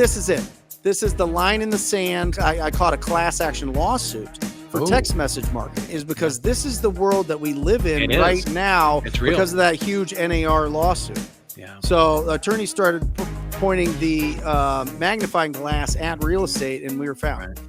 this is it. This is the line in the sand. I caught a class action lawsuit for text message marketing, is because this is the world that we live in right now because of that huge NAR lawsuit. Yeah. So attorneys started pointing the magnifying glass at real estate, and we were found.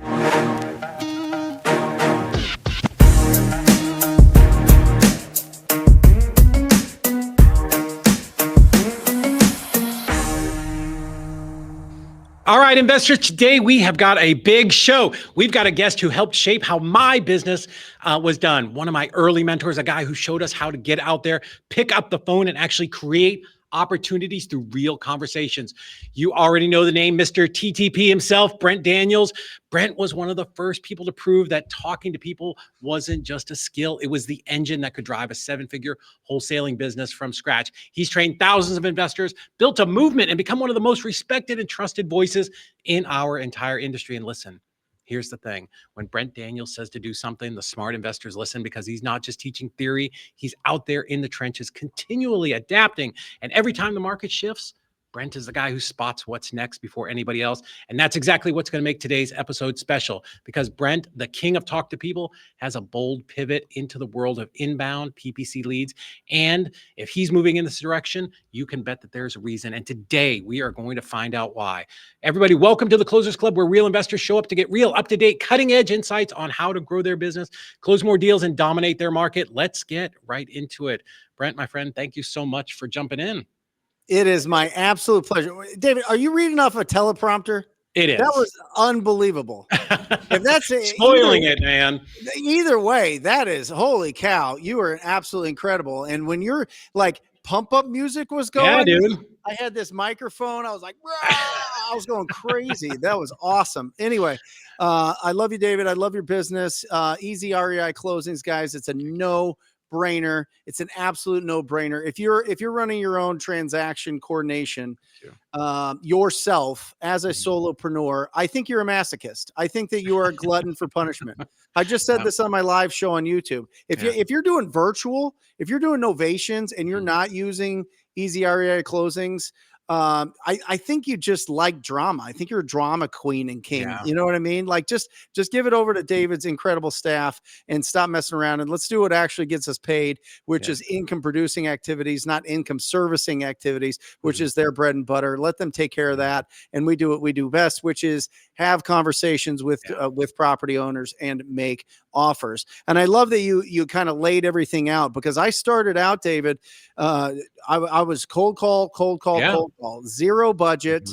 All right, investors, today we have got a big show. We've got a guest who helped shape how my business was done. One of my early mentors, a guy who showed us how to get out there, pick up the phone, and actually create opportunities through real conversations. You already know the name, Mr. TTP himself, Brent Daniels. Brent was one of the first people to prove that talking to people wasn't just a skill. It was the engine that could drive a 7-figure wholesaling business from scratch. He's trained thousands of investors, built a movement, and become one of the most respected and trusted voices in our entire industry. And listen, here's the thing. When Brent Daniels says to do something, the smart investors listen, because he's not just teaching theory. He's out there in the trenches, continually adapting. And every time the market shifts, Brent is the guy who spots what's next before anybody else. And that's exactly what's going to make today's episode special, because Brent, the king of talk to people, has a bold pivot into the world of inbound PPC leads. And if he's moving in this direction, you can bet that there's a reason. And today we are going to find out why. Everybody, welcome to the Closers Club, where real investors show up to get real, up-to-date, cutting-edge insights on how to grow their business, close more deals, and dominate their market. Let's get right into it. Brent, my friend, thank you so much for jumping in. It is my absolute pleasure. David, are you reading off a teleprompter? It is. That was unbelievable. If that's spoiling it, man. Either way, that is, holy cow. You are absolutely incredible. And when you're like, pump up music was going, yeah, dude. I had this microphone. I was like, I was going crazy. That was awesome. Anyway, I love you, David. I love your business. ezREIclosings, guys. It's a no-brainer. It's an absolute no-brainer. If you're running your own transaction coordination yourself as a solopreneur, I think you're a masochist. I think that you are a glutton for punishment. I just said this on my live show on YouTube. If you're doing virtual, if you're doing novations and you're not using ezREIclosings, I think you just like drama. I think you're a drama queen and king. Yeah. You know what I mean? Like just give it over to David's incredible staff and stop messing around, and let's do what actually gets us paid, which is income producing activities, not income servicing activities, which is their bread and butter. Let them take care of that. And we do what we do best, which is have conversations with property owners and make offers. And I love that you kind of laid everything out, because I started out, David, I was cold call, zero budget,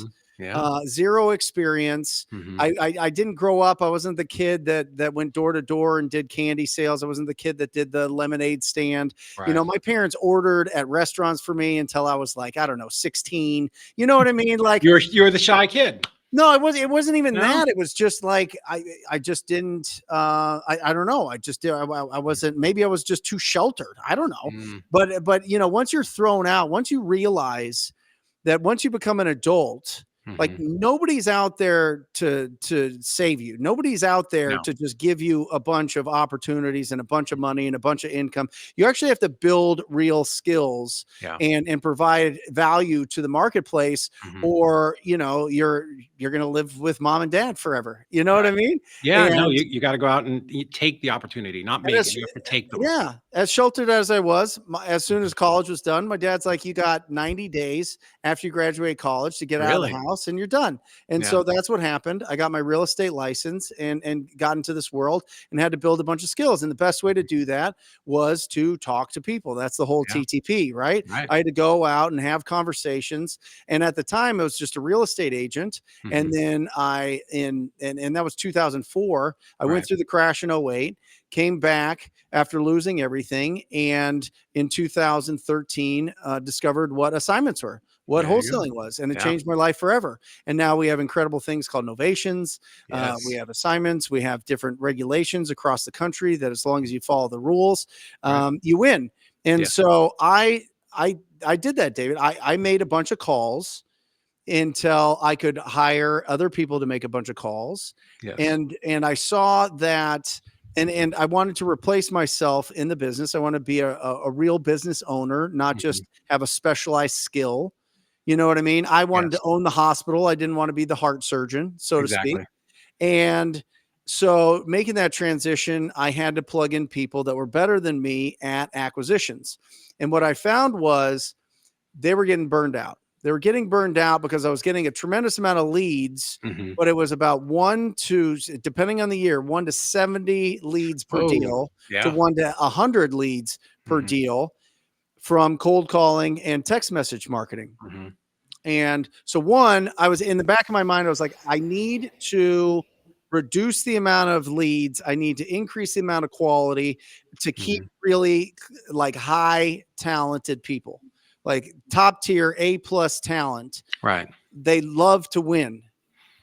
zero experience. I didn't grow up. I wasn't the kid that went door to door and did candy sales. I wasn't the kid that did the lemonade stand. Right. You know, my parents ordered at restaurants for me until I was like, I don't know, 16. You know what I mean? Like you were the shy kid. No, it wasn't even that. It was just like, I just didn't, I don't know. I just did. I wasn't, maybe I was just too sheltered. I don't know. But, you know, once you're thrown out, once you realize that once you become an adult, like nobody's out there to save you. Nobody's out there to just give you a bunch of opportunities and a bunch of money and a bunch of income. You actually have to build real skills and provide value to the marketplace, or, you know, you're going to live with mom and dad forever. You know what I mean? Yeah. And no, you got to go out and take the opportunity, not make it. You have to take them. Yeah. As sheltered as I was, as soon as college was done, my dad's like, you got 90 days after you graduate college to get out of the house and you're done. And so that's what happened. I got my real estate license and got into this world and had to build a bunch of skills. And the best way to do that was to talk to people. That's the whole TTP, right? I had to go out and have conversations. And at the time, I was just a real estate agent. And then and that was 2004. I went through the crash in 08, came back after losing everything. And in 2013, discovered what assignments were, what wholesaling was, and it changed my life forever. And now we have incredible things called novations. We have assignments. We have different regulations across the country that as long as you follow the rules, you win. And so I did that, David. I made a bunch of calls until I could hire other people to make a bunch of calls. And I saw that, and I wanted to replace myself in the business. I want to be a real business owner, not just have a specialized skill. You know what I mean? I wanted to Yes. own the hospital. I didn't want to be the heart surgeon, so to speak. Exactly. And so making that transition, I had to plug in people that were better than me at acquisitions. And what I found was they were getting burned out. They were getting burned out because I was getting a tremendous amount of leads, Mm-hmm. but it was about 1 to, depending on the year, 1 to 70 leads per Oh, deal to yeah. 1 to 100 leads per Mm-hmm. deal from cold calling and text message marketing. Mm-hmm. And so one, I was in the back of my mind, I was like, I need to reduce the amount of leads. I need to increase the amount of quality to keep Mm-hmm. really like high talented people, like top tier A+ talent. Right. They love to win,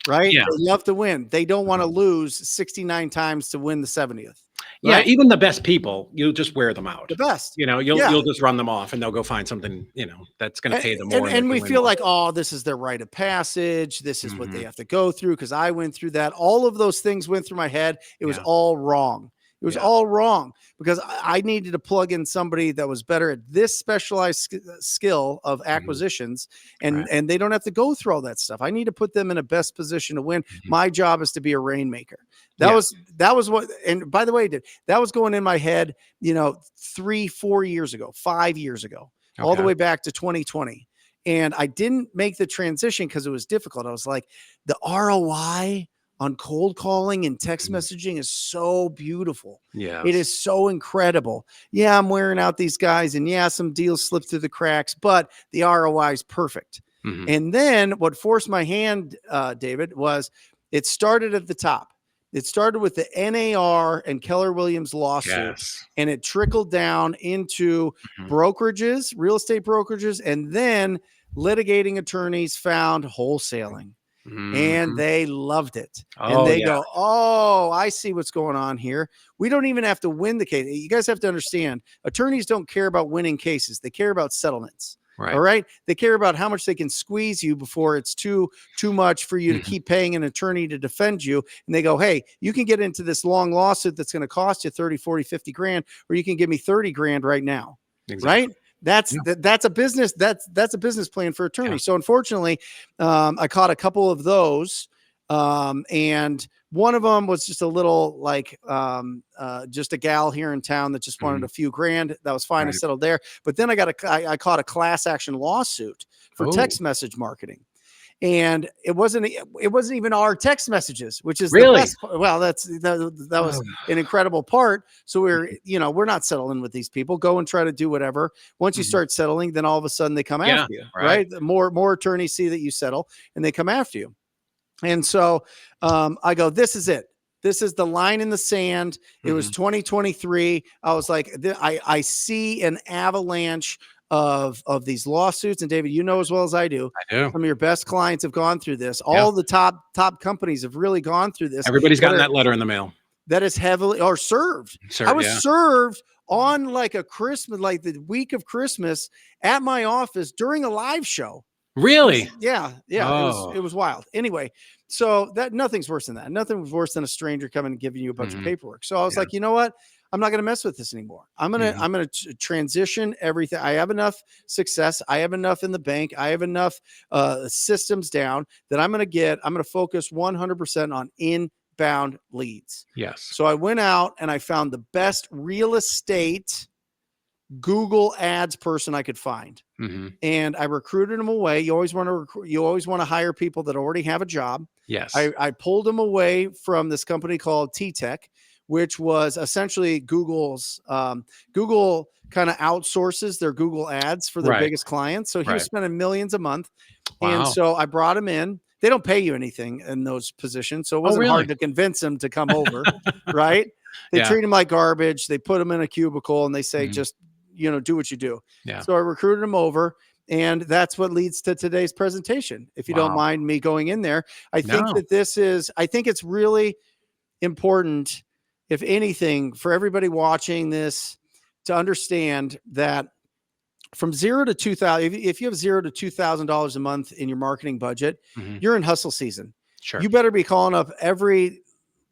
right? Yeah. They love to win. They don't want to Mhm. lose 69 times to win the 70th, Yeah, right? even the best people, you'll just wear them out. The best. You know, you'll Yeah. you'll just run them off and they'll go find something, that's gonna pay them more and they And can we win feel more. like, oh, this is their rite of passage. This is what they Mhm. have to go through because I went through that. All of those things went through my head. It was Yeah. all wrong. It was Yeah. all wrong because I needed to plug in somebody that was better at this specialized skill of Mhm. acquisitions, Right. and they don't have to go through all that stuff. I need to put them in a best position to win. Mhm. My job is to be a rainmaker. That Yeah. was that was what. And by the way, that was going in my head, 3, 4 years ago, 5 years ago, all the Okay. way back to 2020. And I didn't make the transition because it was difficult. I was like, the ROI on cold calling and text Mhm. messaging is so beautiful. It Yes. is so incredible. Yeah, I'm wearing out these guys, and yeah, some deals slip through the cracks, but the ROI is perfect. Mhm. And then what forced my hand, David, was it started at the top. It started with the NAR and Keller Williams lawsuit, Yes. and it trickled down into Mhm. brokerages, real estate brokerages, and then litigating attorneys found wholesaling, and Mhm. they loved it. And Oh, they yeah. go, oh, I see what's going on here. We don't even have to win the case. You guys have to understand, attorneys don't care about winning cases. They care about settlements. All Right. right. They care about how much they can squeeze you before it's too much for you to Mhm. keep paying an attorney to defend you. And they go, hey, you can get into this long lawsuit that's going to cost you 30, 40, 50 grand, or you can give me 30 grand right now. Right. Exactly. That's Yeah. that's a business. That's a business plan for Yeah. attorneys. So unfortunately, I caught a couple of those, and one of them was just a little like just a gal here in town that just wanted Mhm. a few grand. That was fine. I Right. settled there. But then I caught a class action lawsuit for Oh, text message marketing. And it wasn't even our text messages, which is the really? best. Well, that was Oh. an incredible part. So we're not settling with these people. Go and try to do whatever. Once you Mhm. start settling, then all of a sudden they come Yeah. after you, Right. right? The more attorneys see that you settle, and they come after you. And so I go, this is it. This is the line in the sand. It was Mhm. 2023. I was like, I see an avalanche of these lawsuits. And David, you know as well as I do, I do. some of your best clients have gone through this. Yeah. All the top companies have really gone through this. Everybody's That gotten are that letter in the mail. that is heavily or served. I Sir, was yeah. served on like a Christmas, like the week of Christmas at my office during a live show. Really? Yeah, it was Oh. wild. Anyway, so that nothing's worse than that. Nothing was worse than a stranger coming and giving you a bunch of Mhm. paperwork. So I was Yeah. like, you know what? I'm not going to mess with this anymore. Mhm. I'm going to transition everything. I have enough success. I have enough in the bank. I have enough systems down that I'm going to focus 100% on inbound leads. Yes. So I went out and I found the best real estate Google ads person I could find, Mhm. and I recruited them away. You always want to you always want to hire people that already have a job. Yes. I pulled them away from this company called T-Tech, which was essentially Google's Google kind of outsources their Google ads for their Right. biggest clients. So he was Right. spending millions a month. And Wow. so I brought him in. They don't pay you anything in those positions. So it Oh, wasn't hard really? to convince him to come over. Right. They Yeah. treat him like garbage. They put him in a cubicle and they say, Mhm. just, do what you do. Yeah. So I recruited him over. And that's what leads to today's presentation. If you don't Wow. mind me going in there, I think No. it's really important, if anything, for everybody watching this to understand that from 0 to 2,000, if you have $0 to $2,000 a month in your marketing budget, Mhm. you're in hustle season. Sure. You better be calling up every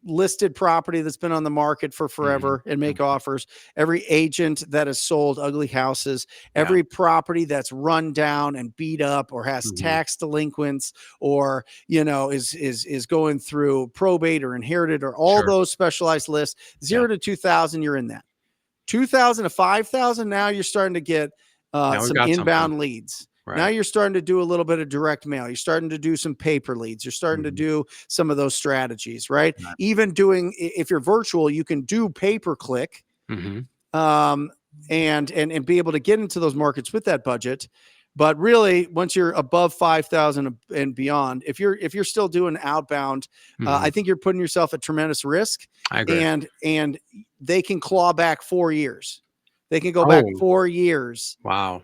listed property that's been on the market for forever and make offers, every agent that has sold ugly houses, every property that's run down and beat up or has tax delinquents or, is going through probate or inherited or all those specialized lists, 0 to 2,000, you're in that. 2,000 to 5,000, now you're starting to get some inbound leads. Right. Now you're starting to do a little bit of direct mail. You're starting to do some paper leads. You're starting to do some of those strategies, right? Even doing, if you're virtual, you can do pay-per-click and be able to get into those markets with that budget. But really, once you're above 5,000 and beyond, if you're still doing outbound, I think you're putting yourself at tremendous risk. I agree. And they can claw back 4 years. They can go back 4 years. Wow.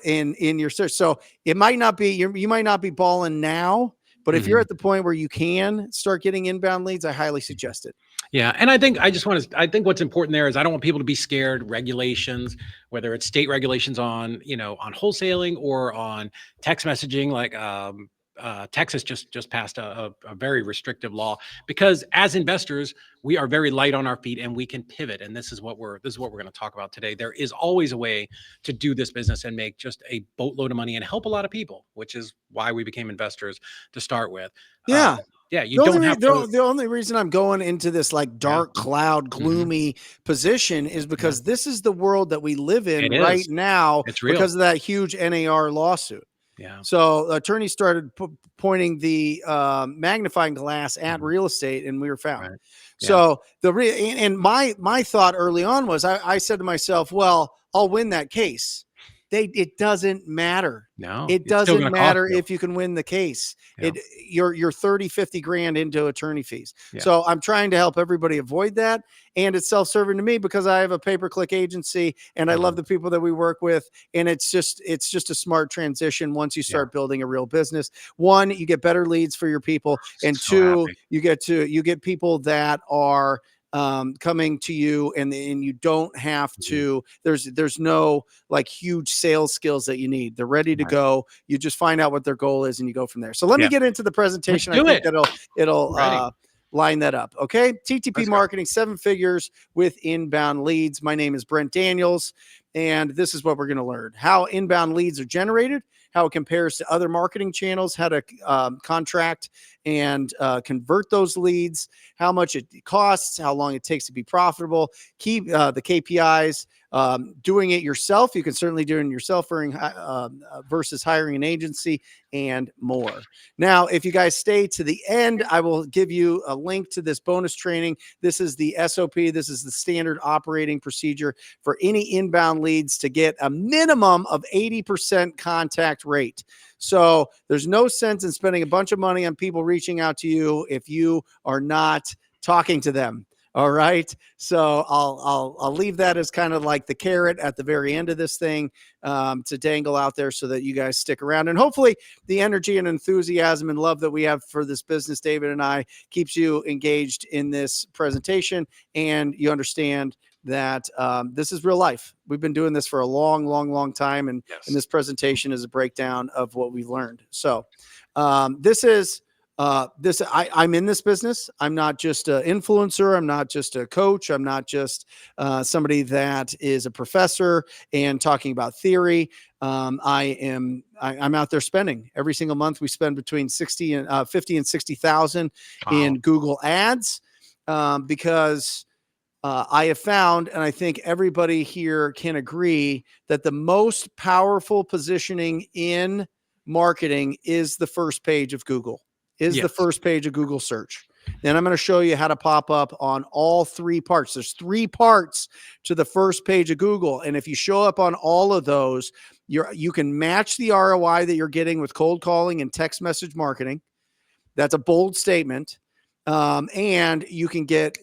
In your search. So it might not be, you might not be balling now, but if you're at the point where you can start getting inbound leads, I highly suggest it. Yeah. And I think what's important there is I don't want people to be scared. Regulations, whether it's state regulations on, on wholesaling or on text messaging, like, Texas just passed a very restrictive law, because as investors, we are very light on our feet and we can pivot. And this is what we're going to talk about today. There is always a way to do this business and make just a boatload of money and help a lot of people, which is why we became investors to start with. Yeah. The only reason I'm going into this like dark cloud, gloomy position is because this is the world that we live in right now. It's real. Because of that huge NAR lawsuit. Yeah. So attorneys started pointing the magnifying glass at real estate, and we were found. Right. Yeah. So my thought early on was I said to myself, well, I'll win that case. It doesn't matter. No, it doesn't matter if you can win the case. Yeah. You're 30, 50 grand into attorney fees. Yeah. So I'm trying to help everybody avoid that. And it's self-serving to me because I have a pay-per-click agency and I love the people that we work with. And it's just a smart transition. Once you start building a real business, one, you get better leads for your people. And two, you get people that are coming to you and you don't have to, there's no like huge sales skills that you need. They're ready to go. You just find out what their goal is and you go from there. So let me get into the presentation. I think it'll line that up. Okay. TTP marketing, 7 figures with inbound leads. My name is Brent Daniels, and this is what we're going to learn: how inbound leads are generated, how it compares to other marketing channels, how to contract and convert those leads, how much it costs, how long it takes to be profitable, keep the KPIs, doing it yourself. You can certainly do it yourself versus hiring an agency, and more. Now, if you guys stay to the end, I will give you a link to this bonus training. This is the SOP. This is the standard operating procedure for any inbound leads to get a minimum of 80% contact rate. So there's no sense in spending a bunch of money on people reaching out to you if you are not talking to them. All right. So I'll leave that as kind of like the carrot at the very end of this thing to dangle out there so that you guys stick around. And hopefully the energy and enthusiasm and love that we have for this business, David and I, keeps you engaged in this presentation, and you understand that this is real life. We've been doing this for a long, long, long time. And this presentation is a breakdown of what we've learned. So I'm in this business. I'm not just an influencer. I'm not just a coach. I'm not just somebody that is a professor and talking about theory. I'm out there spending every single month. We spend between 50 and 60,000 in Google ads because I have found, and I think everybody here can agree, that the most powerful positioning in marketing is the first page of Google. The first page of Google search. Then I'm going to show you how to pop up on all 3 parts. There's 3 parts to the first page of Google. And if you show up on all of those, you can match the ROI that you're getting with cold calling and text message marketing. That's a bold statement. And you can get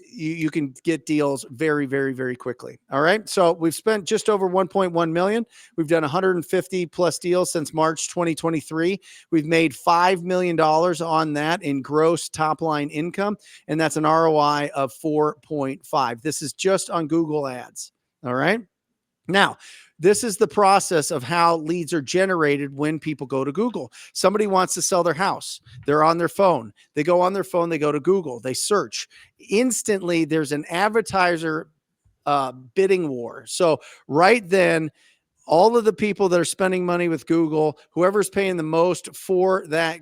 deals very, very, very quickly. All right. So we've spent just over 1.1 million. We've done 150 plus deals since March 2023. We've made $5 million on that in gross top line income. And that's an ROI of 4.5. This is just on Google ads. All right. Now, This is the process of how leads are generated when people go to Google. Somebody wants to sell their house. They're on their phone. They go on their phone. They go to Google. They search. Instantly, there's an advertiser bidding war. So right then, all of the people that are spending money with Google, whoever's paying the most for that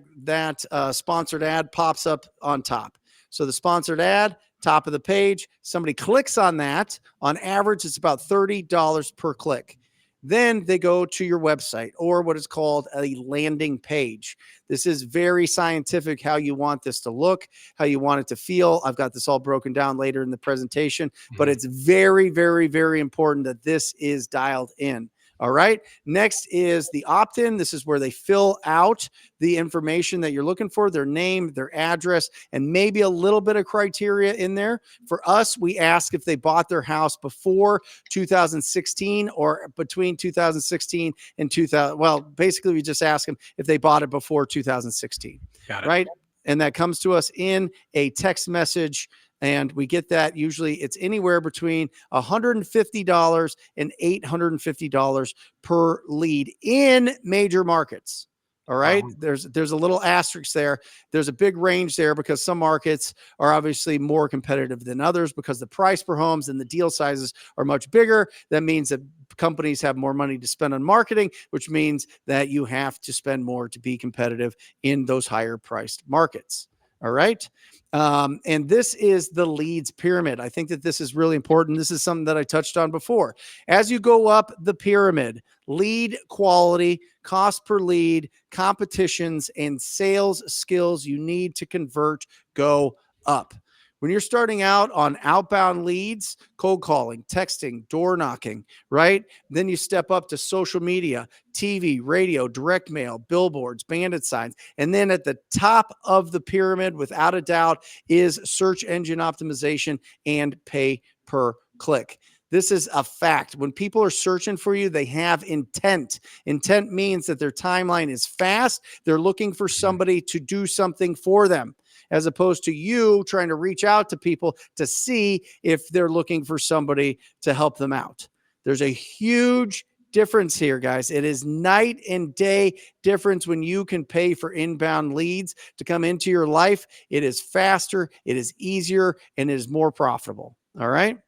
sponsored ad pops up on top. So the sponsored ad, top of the page, somebody clicks on that. On average, it's about $30 per click. Then they go to your website, or what is called a landing page. This is very scientific, how you want this to look, how you want it to feel. I've got this all broken down later in the presentation, but it's very, very, very important that this is dialed in. All right. Next is the opt-in. This is where they fill out the information that you're looking for, their name, their address, and maybe a little bit of criteria in there. For us, we ask if they bought their house before 2016 or between 2016 and 2000. Well, basically, we just ask them if they bought it before 2016. Got it. Right. And that comes to us in a text message. And we get that usually it's anywhere between $150 and $850 per lead in major markets. All right. There's a little asterisk there. There's a big range there because some markets are obviously more competitive than others because the price per homes and the deal sizes are much bigger. That means that companies have more money to spend on marketing, which means that you have to spend more to be competitive in those higher priced markets. All right. And this is the leads pyramid. I think that this is really important. This is something that I touched on before. As you go up the pyramid, lead quality, cost per lead, competitions, and sales skills you need to convert go up. When you're starting out on outbound leads, cold calling, texting, door knocking, right? Then you step up to social media, TV, radio, direct mail, billboards, bandit signs. And then at the top of the pyramid, without a doubt, is search engine optimization and pay per click. This is a fact. When people are searching for you, they have intent. Intent means that their timeline is fast. They're looking for somebody to do something for them, as opposed to you trying to reach out to people to see if they're looking for somebody to help them out. There's a huge difference here, guys. It is night and day difference when you can pay for inbound leads to come into your life. It is faster, it is easier, and it is more profitable. All right?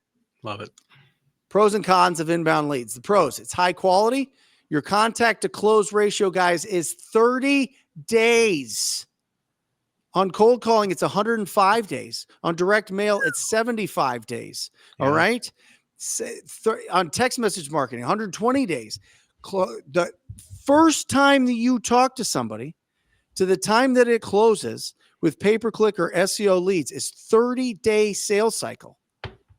Love it. Pros and cons of inbound leads. The pros, it's high quality. Your contact to close ratio, guys, is 30 days. On cold calling, it's 105 days. On direct mail, it's 75 days. Yeah. All right. On text message marketing, 120 days. The first time that you talk to somebody to the time that it closes with pay-per-click or SEO leads is 30-day sales cycle.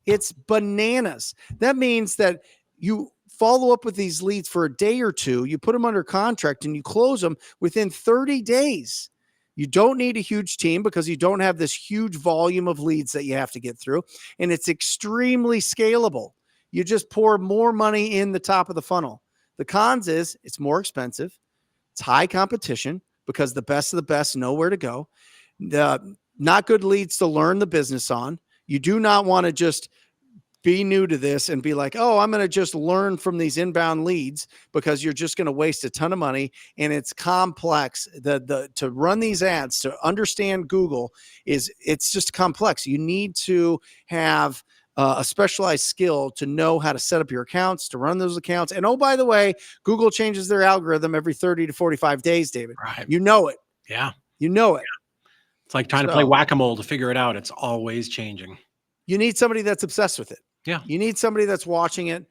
It's bananas. That means that you follow up with these leads for a day or two, you put them under contract, and you close them within 30 days. You don't need a huge team because you don't have this huge volume of leads that you have to get through, and it's extremely scalable. You just pour more money in the top of the funnel. The cons is it's more expensive. It's high competition because the best of the best know where to go. Not good leads to learn the business on. You do not want to just be new to this and be like, oh, I'm going to just learn from these inbound leads, because you're just going to waste a ton of money. And it's complex. To run these ads, to understand Google it's just complex. You need to have a specialized skill to know how to set up your accounts, to run those accounts. And oh, by the way, Google changes their algorithm every 30 to 45 days, David. Right. You know it. Yeah. You know it. Yeah. It's like trying to play whack-a-mole to figure it out. It's always changing. You need somebody that's obsessed with it. Yeah. You need somebody that's watching it,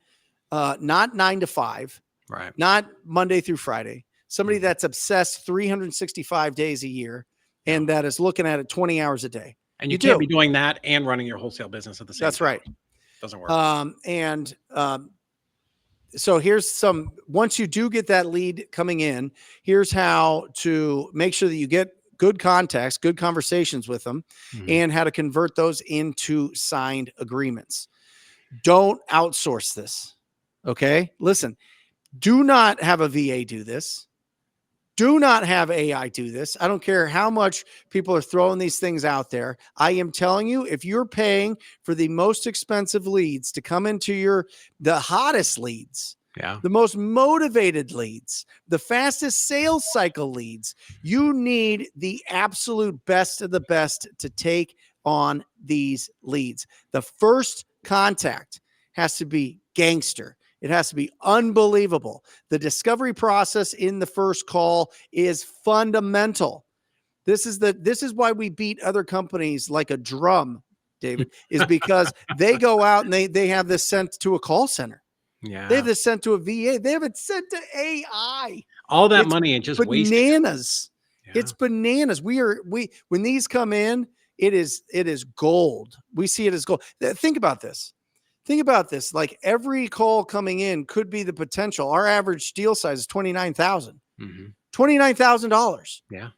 not 9 to 5, right? Not Monday through Friday. Somebody that's obsessed 365 days a year and that is looking at it 20 hours a day. And you can't be doing that and running your wholesale business at the same time. That's right. Doesn't work. So here's once you do get that lead coming in, here's how to make sure that you get good contacts, good conversations with them, and how to convert those into signed agreements. Don't outsource this. Okay. Listen, do not have a VA do this. Do not have AI do this. I don't care how much people are throwing these things out there. I am telling you, if you're paying for the most expensive leads to come into the hottest leads, Yeah. the most motivated leads, the fastest sales cycle leads. You need the absolute best of the best to take on these leads. The first contact has to be gangster. It has to be unbelievable. The discovery process in the first call is fundamental. This is why we beat other companies like a drum, David, is because they go out and they have this sent to a call center. Yeah. They have this sent to a VA. They have it sent to AI. All that It's money and just wasting. bananas. Yeah. It's bananas. When these come in, it is gold. We see it as gold. Think about this. Like every call coming in could be the potential. Our average deal size is $29,000. Mm-hmm. $29,000. Yeah.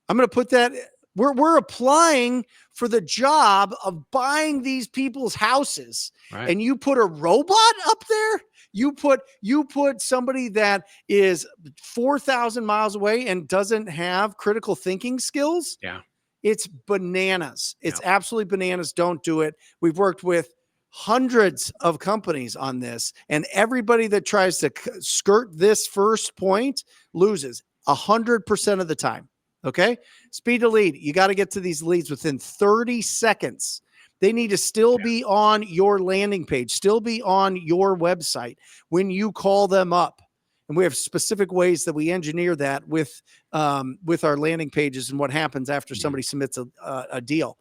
I'm going to put that. We're applying for the job of buying these people's houses, Right. and you put a robot up there. You put somebody that is 4,000 miles away and doesn't have critical thinking skills. Yeah. It's bananas. It's absolutely bananas. Don't do it. We've worked with hundreds of companies on this, and everybody that tries to skirt this first point loses 100% of the time. Okay. Speed to lead. You got to get to these leads within 30 seconds. They need to still be on your landing page, still be on your website when you call them up. And we have specific ways that we engineer that with our landing pages and what happens after somebody submits a deal.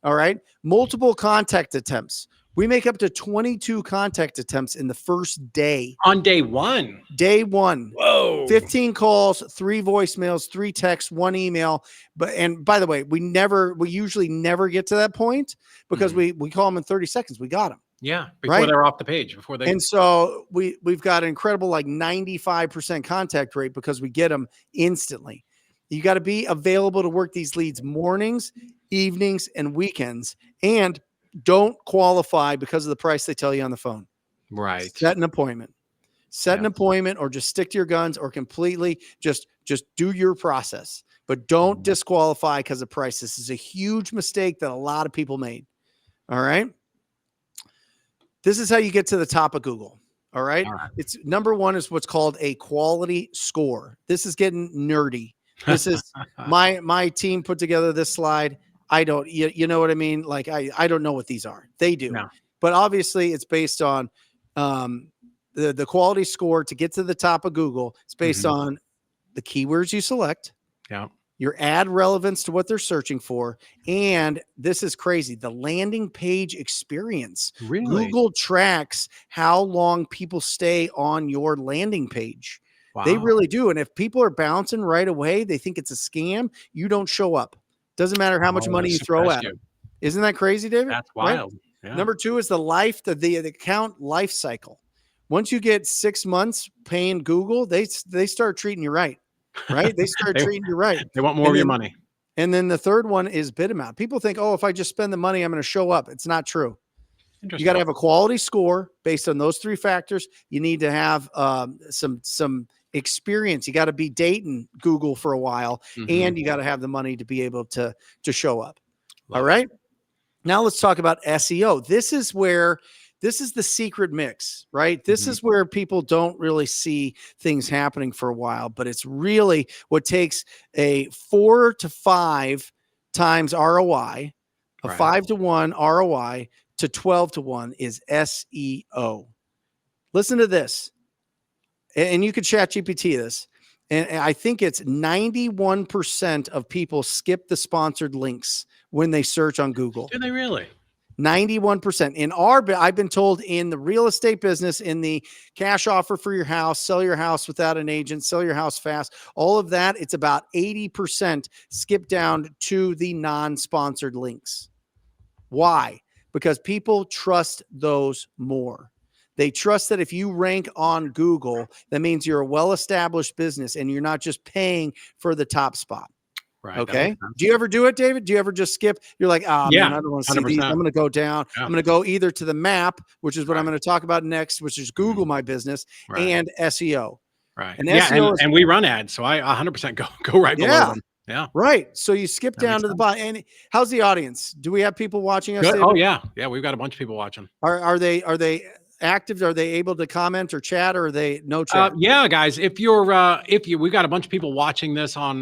All right. Multiple contact attempts. We make up to 22 contact attempts in the first day. On day one. Day one. Whoa. 15 calls, 3 voicemails, 3 texts, 1 email. And by the way, we usually never get to that point because we call them in 30 seconds. We got them. Yeah. Before they're off the page. And so we've got an incredible 95% contact rate because we get them instantly. You got to be available to work these leads mornings, evenings, and weekends. And don't qualify because of the price they tell you on the phone. Right. Set an appointment. Set an appointment, or just stick to your guns, or completely just do your process. But don't disqualify because of price. This is a huge mistake that a lot of people made. All right. This is how you get to the top of Google. All right. It's number one is what's called a quality score. This is getting nerdy. This is my team put together this slide. I don't, you know what I mean? Like, I don't know what these are. They do. No. But obviously it's based on the quality score to get to the top of Google. It's based on the keywords you select, your ad relevance to what they're searching for. And this is crazy, the landing page experience. Really? Google tracks how long people stay on your landing page. Wow. They really do. And if people are bouncing right away, they think it's a scam, you don't show up. Doesn't matter how much money you throw at them. Isn't that crazy, David? That's wild. Right? Yeah. Number 2 is the account life cycle. Once you get 6 months paying Google, they start treating you right. They start treating you right. They want more of your money. And then the third one is bid amount. People think, oh, if I just spend the money, I'm going to show up. It's not true. You got to have a quality score based on those 3 factors. You need to have some experience. You got to be dating Google for a while, and you got to have the money to be able to show up. All right. Now let's talk about SEO. This is the secret mix, right? This is where people don't really see things happening for a while, but it's really what takes a 4 to 5 times ROI, a 5 to 1 ROI to 12 to 1 is SEO. Listen to this. And you could chat GPT this. And I think it's 91% of people skip the sponsored links when they search on Google. Do they really? 91%. I've been told in the real estate business, in the cash offer for your house, sell your house without an agent, sell your house fast, all of that, it's about 80% skip down to the non-sponsored links. Why? Because people trust those more. They trust that if you rank on Google, that means you're a well-established business and you're not just paying for the top spot. Right. Okay. Do you ever do it, David? Do you ever just skip? You're like, man, I don't want to see 100%. These. I'm going to go down. Yeah. I'm going to go either to the map, which is what I'm going to talk about next, which is Google My Business, and SEO. Right. And SEO and we run ads. So I 100% go right below them. Yeah. Right. So you skip down to the bottom. And how's the audience? Do we have people watching us? Good. Oh yeah. Yeah. We've got a bunch of people watching. Are they active? Are they able to comment or chat, or are they no chat? Yeah, guys, if we got a bunch of people watching this on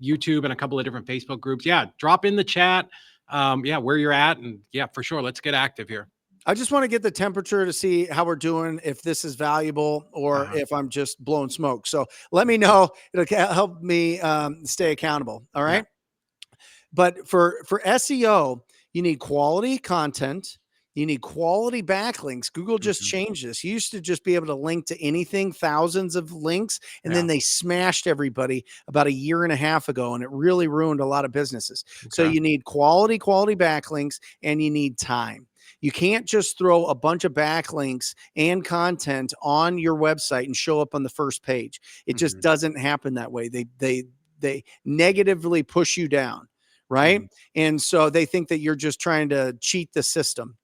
YouTube and a couple of different Facebook groups. Yeah, drop in the chat. Yeah, where you're at, and yeah, for sure, let's get active here. I just want to get the temperature to see how we're doing, if this is valuable or if I'm just blowing smoke. So let me know. It'll help me stay accountable. All right. Yeah. But for SEO, you need quality content. You need quality backlinks. Google just changed this. You used to just be able to link to anything, thousands of links, and then they smashed everybody about a year and a half ago, and it really ruined a lot of businesses. Okay. So you need quality backlinks, and you need time. You can't just throw a bunch of backlinks and content on your website and show up on the first page. It just doesn't happen that way. They negatively push you down, right? And so they think that you're just trying to cheat the system.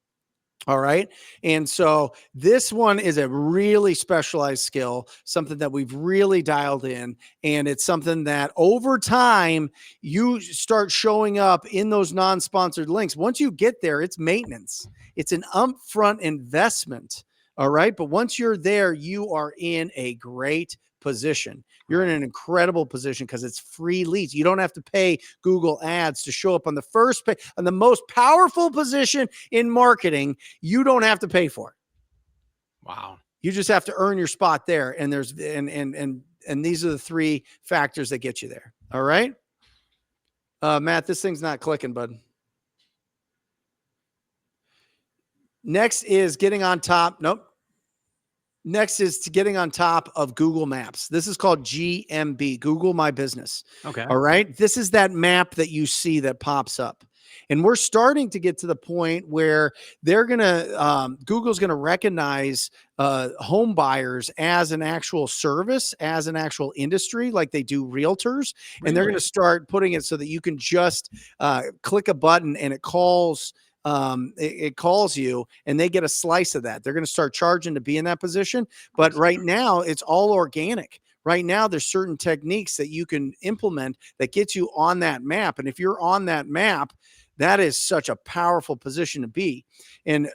All right. And so this one is a really specialized skill, something that we've really dialed in. And it's something that over time, you start showing up in those non-sponsored links. Once you get there, it's maintenance. It's an upfront investment. All right. But once you're there, you are in a great position. You're in an incredible position because it's free leads. You don't have to pay Google ads to show up on the first page, on the most powerful position in marketing. You don't have to pay for it. Wow. You just have to earn your spot there. And there's, and these are the three factors that get you there. All right. Matt, this thing's not clicking, bud. Next is getting on top. Nope. Next is to getting on top of Google Maps. This is called GMB, Google My Business. Okay. All right. This is that map that you see that pops up. And we're starting to get to the point where they're going to, Google's going to recognize home buyers as an actual service, as an actual industry, like they do realtors. Really? And they're going to start putting it so that you can just click a button and it calls it calls you and they get a slice of that. They're going to start charging to be in that position. But right now it's all organic. Right now there's certain techniques that you can implement that gets you on that map. And if you're on that map, that is such a powerful position to be. And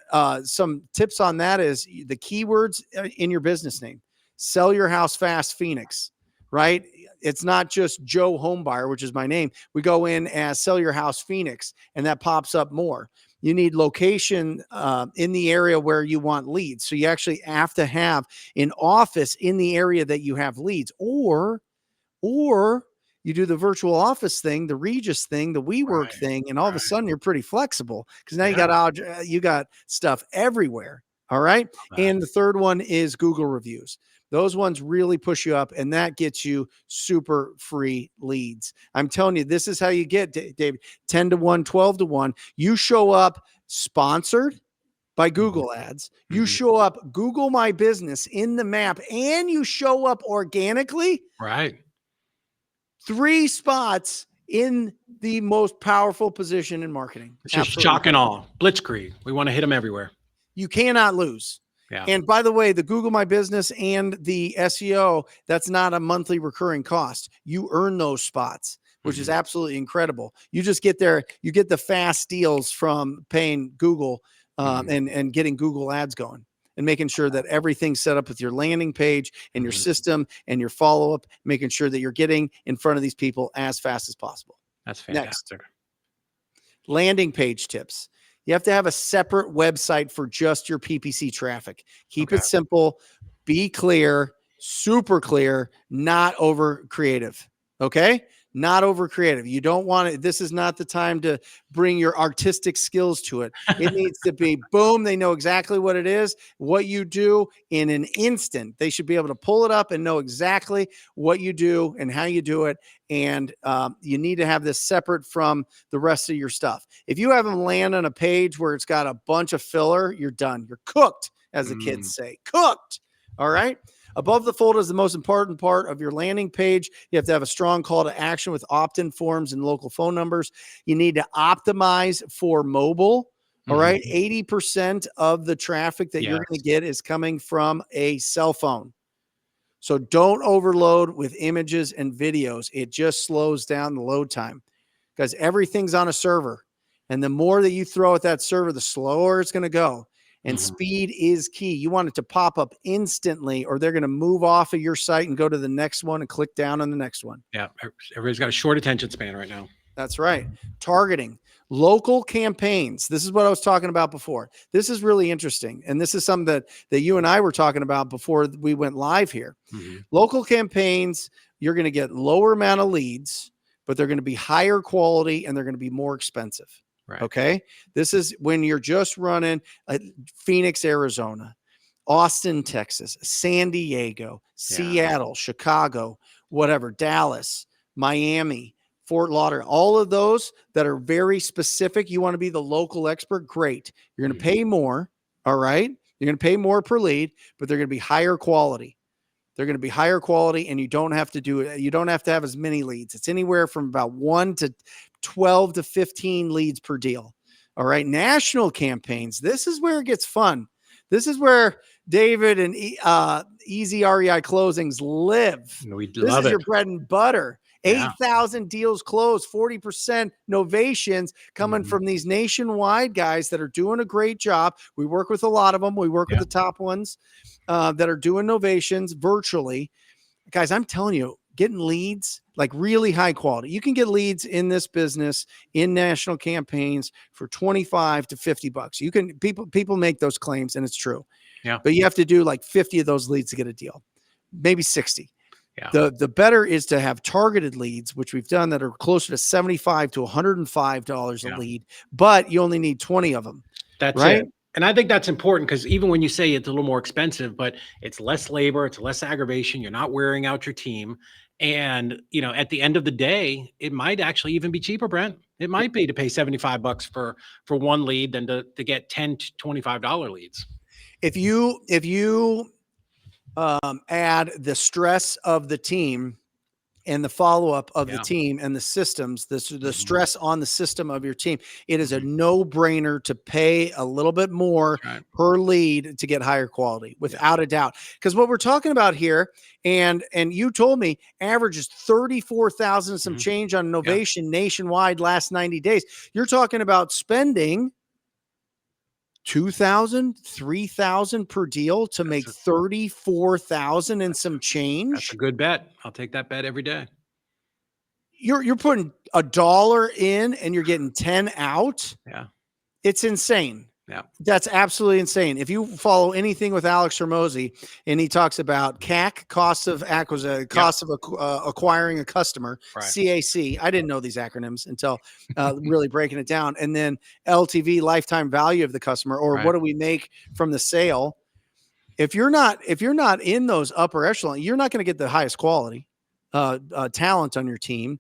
some tips on that is the keywords in your business name. Sell your house fast, Phoenix, right? It's not just Joe Homebuyer, which is my name. We go in as Sell Your House Phoenix, and that pops up more. You need location in the area where you want leads. So you actually have to have an office in the area that you have leads, or you do the virtual office thing, the Regis thing, the WeWork thing, and all of a sudden you're pretty flexible because now you got stuff everywhere. All right. And the third one is Google reviews. Those ones really push you up, and that gets you super free leads. I'm telling you, this is how you get, David, 10 to 1, 12 to 1. You show up sponsored by Google ads. You show up Google My Business in the map, and you show up organically. Right. 3 spots in the most powerful position in marketing. It's just shock and awe. Blitzkrieg. We want to hit them everywhere. You cannot lose. Yeah. And by the way, the Google My Business and the SEO, that's not a monthly recurring cost. You earn those spots, which is absolutely incredible. You just get there. You get the fast deals from paying Google and getting Google ads going and making sure that everything's set up with your landing page and your system and your follow-up, making sure that you're getting in front of these people as fast as possible. That's fantastic. Next, landing page tips. You have to have a separate website for just your PPC traffic. Keep it simple, be clear, super clear, not over creative. Okay. Not over creative. You don't want it. This is not the time to bring your artistic skills to it. It needs to be boom. They know exactly what it is, what you do in an instant. They should be able to pull it up and know exactly what you do and how you do it. And you need to have this separate from the rest of your stuff. If you have them land on a page where it's got a bunch of filler, you're done. You're cooked, as the kids say. Cooked. All right. Above the fold is the most important part of your landing page. You have to have a strong call to action with opt-in forms and local phone numbers. You need to optimize for mobile. All right. 80% of the traffic that you're going to get is coming from a cell phone. So don't overload with images and videos. It just slows down the load time because everything's on a server. And the more that you throw at that server, the slower it's going to go. And Mhm. speed is key. You want it to pop up instantly, or they're going to move off of your site and go to the next one and click down on the next one. Yeah. Everybody's got a short attention span right now. That's right. Targeting local campaigns. This is what I was talking about before. This is really interesting. And this is something that you and I were talking about before we went live here. Mhm. Local campaigns, you're going to get lower amount of leads, but they're going to be higher quality and they're going to be more expensive. Right. Okay. This is when you're just running Phoenix, Arizona, Austin, Texas, San Diego, Seattle, Chicago, whatever, Dallas, Miami, Fort Lauderdale, all of those that are very specific. You want to be the local expert. Great. You're going to pay more. All right. You're going to pay more per lead, but they're going to be higher quality. They're going to be higher quality, and you don't have to do it. You don't have to have as many leads. It's anywhere from about 1 to 12 to 15 leads per deal. All right. National campaigns. This is where it gets fun. This is where David and ezREIclosings live. We This love is it. your bread and butter. Yeah. 8,000 deals closed, 40% novations coming Mhm. from these nationwide guys that are doing a great job. We work with a lot of them. We work with the top ones that are doing novations virtually. Guys, I'm telling you, getting leads, like really high quality. You can get leads in this business in national campaigns for 25 to 50 bucks. You can, people make those claims and it's true. Yeah. But you have to do like 50 of those leads to get a deal, maybe 60. Yeah. The better is to have targeted leads, which we've done, that are closer to $75 to $105 a Yeah. lead, but you only need 20 of them. That's right? it. And I think that's important because even when you say it's a little more expensive, but it's less labor, it's less aggravation, you're not wearing out your team. And, at the end of the day, it might actually even be cheaper, Brent. It might be to pay 75 bucks for one lead than to get 10 to $25 leads. If you add the stress of the team and the follow-up of the team and the systems, the stress on the system of your team, it is a no-brainer to pay a little bit more per lead to get higher quality, without a doubt. Because what we're talking about here, and you told me, average is 34,000 some change on novation nationwide last 90 days. You're talking about spending 2,000, 3,000 per deal to make 34,000 and some change. That's a good bet. I'll take that bet every day. You're putting $1 in and you're getting 10 out. Yeah. It's insane. Yeah. That's absolutely insane. If you follow anything with Alex Hormozy, and he talks about CAC, cost of acquisition, cost of acquiring a customer, CAC. I didn't know these acronyms until really breaking it down. And then LTV, lifetime value of the customer, or what do we make from the sale? If you're not in those upper echelon, you're not going to get the highest quality talent on your team.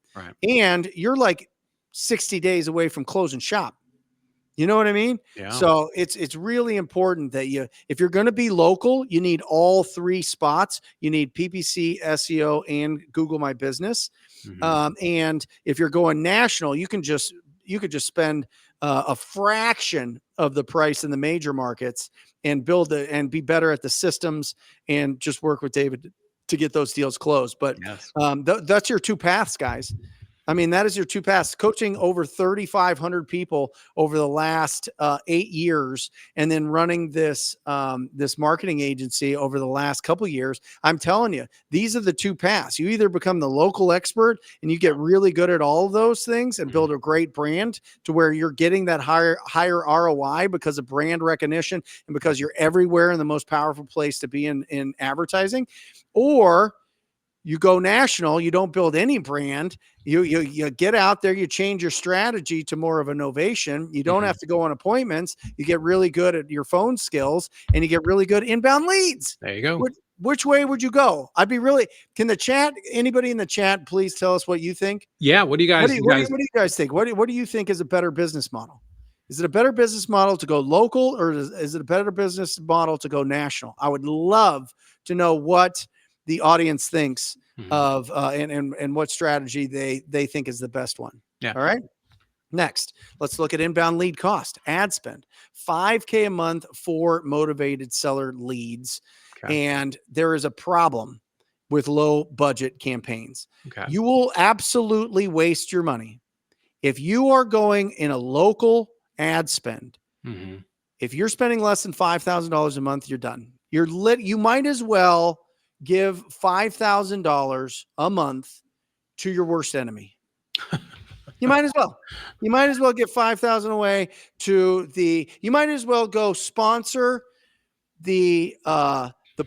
And you're like 60 days away from closing shop. You know what I mean? Yeah. So it's really important that if you're going to be local, you need all three spots. You need PPC, SEO, and Google My Business. And if you're going national, you could just spend a fraction of the price in the major markets and and be better at the systems and just work with David to get those deals closed. But that's your two paths, guys. I mean, that is your two paths. Coaching over 3,500 people over the last 8 years, and then running this marketing agency over the last couple of years. I'm telling you, these are the two paths. You either become the local expert and you get really good at all of those things and build a great brand to where you're getting that higher ROI because of brand recognition and because you're everywhere in the most powerful place to be in advertising, or you go national, you don't build any brand. You get out there, you change your strategy to more of a novation. You don't have to go on appointments. You get really good at your phone skills and you get really good inbound leads. There you go. Which way would you go? Can anybody in the chat, please tell us what you think? Yeah. What do you guys, what do you guys think? What do you think is a better business model? Is it a better business model to go local, or is it a better business model to go national? I would love to know what the audience thinks of and what strategy they think is the best one. Yeah. All right. Next, let's look at inbound lead cost, ad spend, $5K a month for motivated seller leads. And there is a problem with low budget campaigns. You will absolutely waste your money if you are going in a local ad spend If you're spending less than $5,000 a month, you're done. You might as well give $5,000 a month to your worst enemy. You might as well. You might as well get 5,000 away you might as well go sponsor the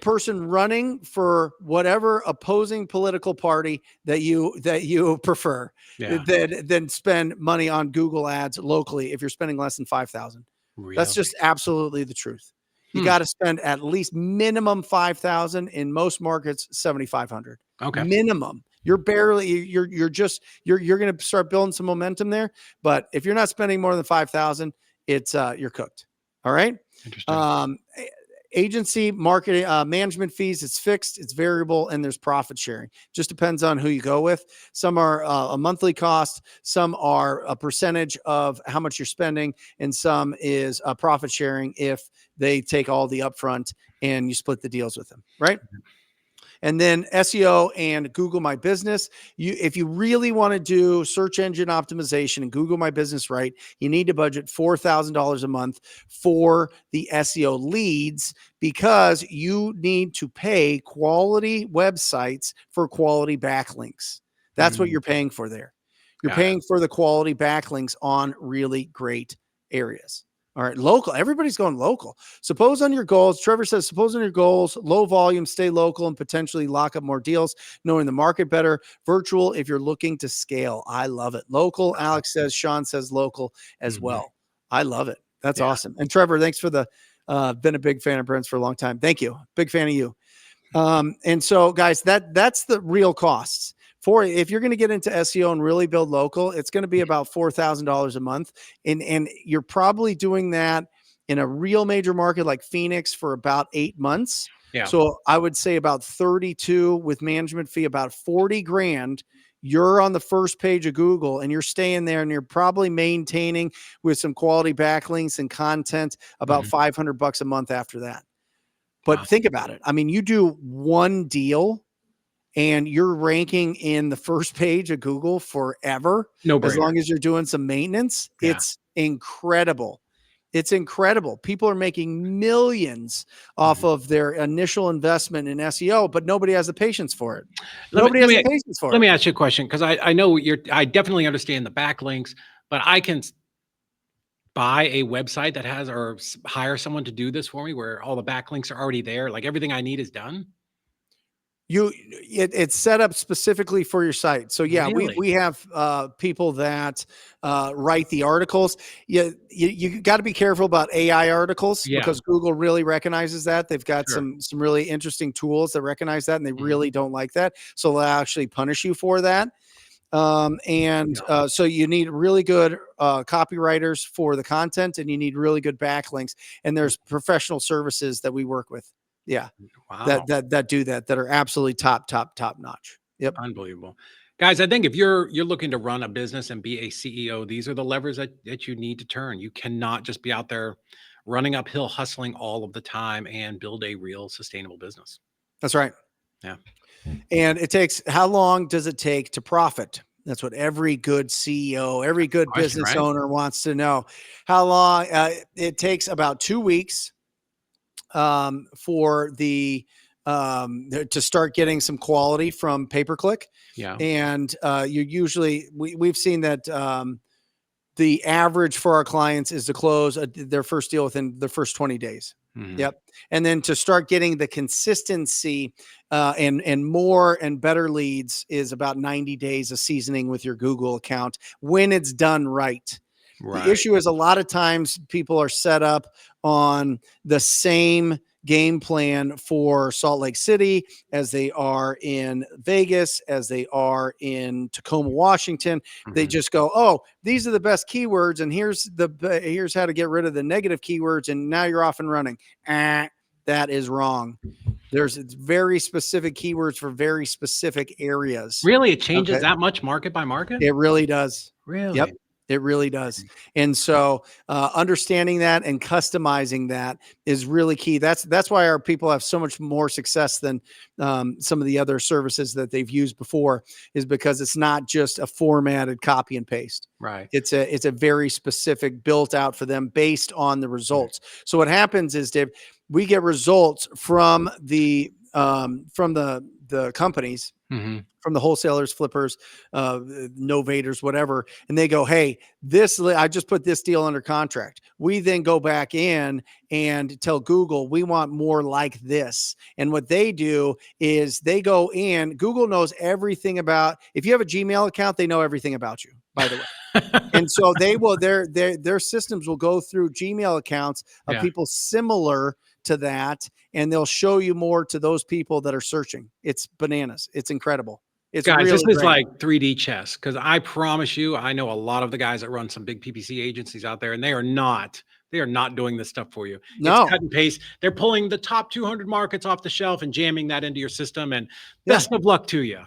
person running for whatever opposing political party that you prefer, than spend money on Google ads locally if you're spending less than 5,000. Really? That's just absolutely the truth. You got to spend at least minimum 5,000, in most markets 7,500. Okay. Minimum. You're going to start building some momentum there. But if you're not spending more than 5,000, it's you're cooked. All right. Interesting. Agency marketing, management fees, it's fixed, it's variable, and there's profit sharing. Just depends on who you go with. Some are a monthly cost, some are a percentage of how much you're spending, and some is a profit sharing if they take all the upfront and you split the deals with them, right? And then SEO and Google My Business. If you really want to do search engine optimization and Google My Business right, you need to budget $4,000 a month for the SEO leads, because you need to pay quality websites for quality backlinks. That's what you're paying for there. You're paying for the quality backlinks on really great areas. All right, local. Everybody's going local. Suppose on your goals, Trevor says, suppose on your goals, low volume, stay local and potentially lock up more deals, knowing the market better. Virtual if you're looking to scale. I love it. Local, Alex says, Sean says local as well. I love it. That's awesome. And Trevor, thanks for been a big fan of Brent's for a long time. Thank you. Big fan of you. And so guys, that's the real costs. If you're going to get into SEO and really build local, it's going to be about $4,000 a month. And you're probably doing that in a real major market like Phoenix for about 8 months. Yeah. So I would say about 32 with management fee, about 40 grand. You're on the first page of Google and you're staying there, and you're probably maintaining with some quality backlinks and content about $500 a month after that. But think about it. I mean, you do one deal and you're ranking in the first page of Google forever. As long as you're doing some maintenance. It's incredible. It's incredible. People are making millions off of their initial investment in SEO, but nobody has the patience for it. Nobody has the patience for it. Let me ask you a question, because I know I definitely understand the backlinks, but I can buy a website that has, or hire someone to do this for me, where all the backlinks are already there, like everything I need is done. It's set up specifically for your site. So yeah, Really? we have people that write the articles. You got to be careful about AI articles, because Google really recognizes that. They've got some really interesting tools that recognize that, and they really don't like that. So they'll actually punish you for that. So you need really good copywriters for the content, and you need really good backlinks. And there's professional services that we work with. Yeah. Wow. That do that are absolutely top notch. Yep. Unbelievable. Guys, I think if you're looking to run a business and be a CEO, these are the levers that you need to turn. You cannot just be out there running uphill, hustling all of the time, and build a real sustainable business. That's right. Yeah. And how long does it take to profit? That's what every good CEO, every good business owner wants to know. How long? It takes about 2 weeks for to start getting some quality from pay-per-click. Yeah. And we've seen that the average for our clients is to close their first deal within the first 20 days. Yep. And then to start getting the consistency and more and better leads is about 90 days of seasoning with your Google account when it's done right. The issue is a lot of times people are set up on the same game plan for Salt Lake City as they are in Vegas, as they are in Tacoma, Washington. They just go, oh, these are the best keywords, and here's how to get rid of the negative keywords, and now you're off and running. That is wrong. There's very specific keywords for very specific areas. Really? It changes that much market by market? It really does. Really? Yep. It really does. And so understanding that and customizing that is really key. That's why our people have so much more success than some of the other services that they've used before, is because it's not just a formatted copy and paste. Right. It's a very specific, built out for them based on the results. So what happens is, Dave, we get results from the companies, Mm-hmm. from the wholesalers, flippers, novators, whatever. And they go, hey, I just put this deal under contract. We then go back in and tell Google, we want more like this. And what they do is they go in, Google knows everything about, if you have a Gmail account, they know everything about you, by the way. And so they will, their systems will go through Gmail accounts of people similar to that, and they'll show you more to those people that are searching. It's bananas. It's incredible. It's Guys, really this is great. like 3D chess, because I promise you, I know a lot of the guys that run some big PPC agencies out there, and they are not doing this stuff for you. It's No. cut and paste. They're pulling the top 200 markets off the shelf and jamming that into your system, and best of luck to you.